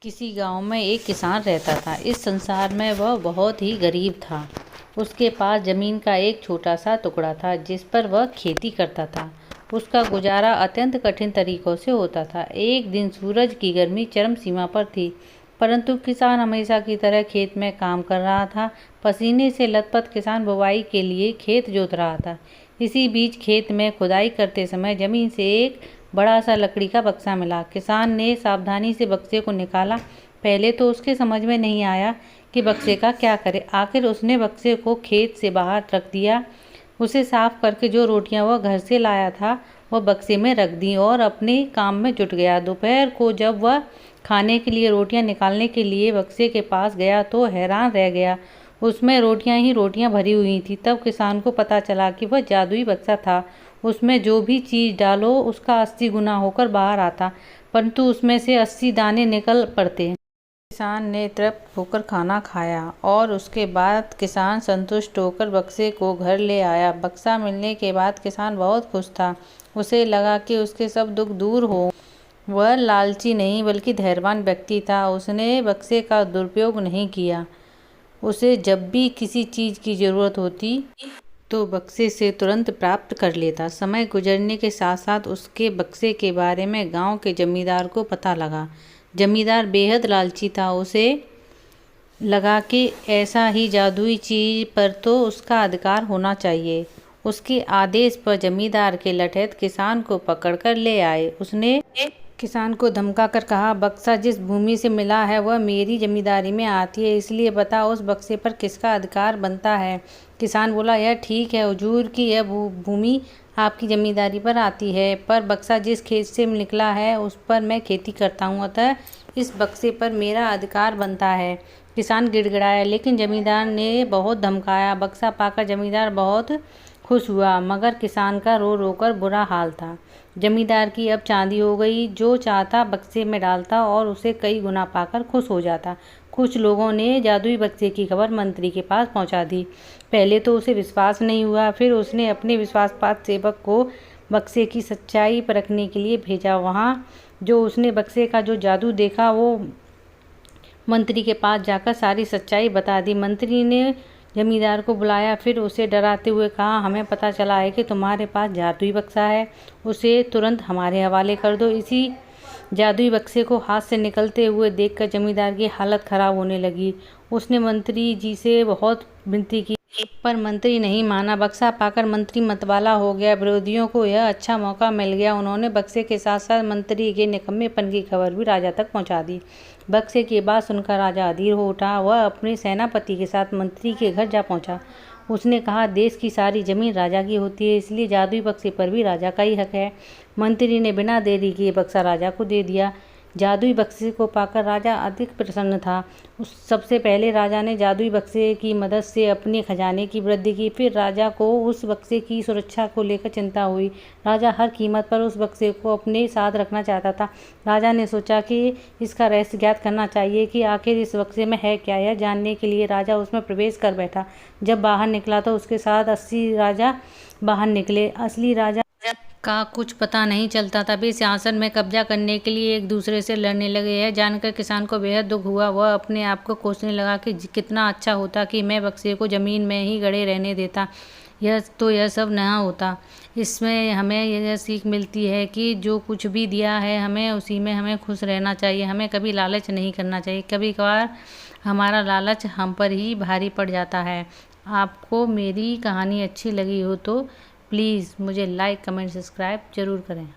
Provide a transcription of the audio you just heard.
किसी गांव में एक किसान रहता था। इस संसार में वह बहुत ही गरीब था। उसके पास जमीन का एक छोटा सा टुकड़ा था जिस पर वह खेती करता था। उसका गुजारा अत्यंत कठिन तरीकों से होता था। एक दिन सूरज की गर्मी चरम सीमा पर थी, परंतु किसान हमेशा की तरह खेत में काम कर रहा था। पसीने से लथपथ किसान बुवाई के लिए खेत जोत रहा था। इसी बीच खेत में खुदाई करते समय जमीन से एक बड़ा सा लकड़ी का बक्सा मिला। किसान ने सावधानी से बक्से को निकाला। पहले तो उसके समझ में नहीं आया कि बक्से का क्या करे। आखिर उसने बक्से को खेत से बाहर रख दिया। उसे साफ करके जो रोटियां वह घर से लाया था वह बक्से में रख दी और अपने काम में जुट गया। दोपहर को जब वह खाने के लिए रोटियां निकालने के लिए बक्से के पास गया तो हैरान रह गया। उसमें रोटियां ही रोटियां भरी हुई थी। तब किसान को पता चला कि वह जादुई बक्सा था। उसमें जो भी चीज़ डालो उसका 80 गुना होकर बाहर आता, परंतु उसमें से 80 दाने निकल पड़ते। किसान ने तृप्त होकर खाना खाया और उसके बाद किसान संतुष्ट होकर बक्से को घर ले आया। बक्सा मिलने के बाद किसान बहुत खुश था। उसे लगा कि उसके सब दुख दूर हो। वह लालची नहीं बल्कि धैर्यवान व्यक्ति था। उसने बक्से का दुरुपयोग नहीं किया। उसे जब भी किसी चीज़ की ज़रूरत होती तो बक्से से तुरंत प्राप्त कर लेता। समय गुजरने के साथ साथ उसके बक्से के बारे में गांव के जमींदार को पता लगा। जमींदार बेहद लालची था। उसे लगा कि ऐसा ही जादुई चीज़ पर तो उसका अधिकार होना चाहिए। उसके आदेश पर जमींदार के लठैत किसान को पकड़कर ले आए। उसने किसान को धमकाकर कहा, बक्सा जिस भूमि से मिला है वह मेरी जमींदारी में आती है, इसलिए बता उस बक्से पर किसका अधिकार बनता है। किसान बोला, यह ठीक है हुजूर की यह भूमि आपकी जमींदारी पर आती है, पर बक्सा जिस खेत से निकला है उस पर मैं खेती करता हूँ, अतः इस बक्से पर मेरा अधिकार बनता है। किसान गिड़गिड़ाया, लेकिन जमींदार ने बहुत धमकाया। बक्सा पाकर जमींदार बहुत खुश हुआ, मगर किसान का रो रो कर बुरा हाल था। जमींदार की अब चांदी हो गई। जो चाहता बक्से में डालता और उसे कई गुना पाकर खुश हो जाता। कुछ लोगों ने जादुई बक्से की खबर मंत्री के पास पहुंचा दी। पहले तो उसे विश्वास नहीं हुआ, फिर उसने अपने विश्वासपात्र सेवक को बक्से की सच्चाई परखने के लिए भेजा। वहाँ जो उसने बक्से का जो जादू देखा वो मंत्री के पास जाकर सारी सच्चाई बता दी। मंत्री ने जमींदार को बुलाया, फिर उसे डराते हुए कहा, हमें पता चला है कि तुम्हारे पास जादुई बक्सा है, उसे तुरंत हमारे हवाले कर दो। इसी जादुई बक्से को हाथ से निकलते हुए देखकर जमींदार की हालत खराब होने लगी। उसने मंत्री जी से बहुत विनती की, पर मंत्री नहीं माना। बक्सा पाकर मंत्री मतवाला हो गया। विरोधियों को यह अच्छा मौका मिल गया। उन्होंने बक्से के साथ साथ मंत्री के निकम्मेपन की खबर भी राजा तक पहुंचा दी। बक्से की बात सुनकर राजा अधीर हो उठा। वह अपने सेनापति के साथ मंत्री के घर जा पहुंचा। उसने कहा, देश की सारी जमीन राजा की होती है, इसलिए जादुई बक्से पर भी राजा का ही हक है। मंत्री ने बिना देरी किए बक्सा राजा को दे दिया। जादुई बक्से को पाकर राजा अधिक प्रसन्न था। सबसे पहले राजा ने जादुई बक्से की मदद से अपने खजाने की वृद्धि की। फिर राजा को उस बक्से की सुरक्षा को लेकर चिंता हुई। राजा हर कीमत पर उस बक्से को अपने साथ रखना चाहता था। राजा ने सोचा कि इसका रहस्य ज्ञात करना चाहिए कि आखिर इस बक्से में है क्या। यह जानने के लिए राजा उसमें प्रवेश कर बैठा। जब बाहर निकला तो उसके साथ 80 राजा बाहर निकले। असली राजा का कुछ पता नहीं चलता था। वे सिंहासन में कब्जा करने के लिए एक दूसरे से लड़ने लगे। यह जानकर किसान को बेहद दुख हुआ। वह अपने आप को कोसने लगा कि कितना अच्छा होता कि मैं बक्से को ज़मीन में ही गड़े रहने देता। यह सब न होता। इसमें हमें यह सीख मिलती है कि जो कुछ भी दिया है हमें उसी में हमें खुश रहना चाहिए। हमें कभी लालच नहीं करना चाहिए। कभी कभार हमारा लालच हम पर ही भारी पड़ जाता है। आपको मेरी कहानी अच्छी लगी हो तो प्लीज़ मुझे लाइक, कमेंट, सब्सक्राइब ज़रूर करें।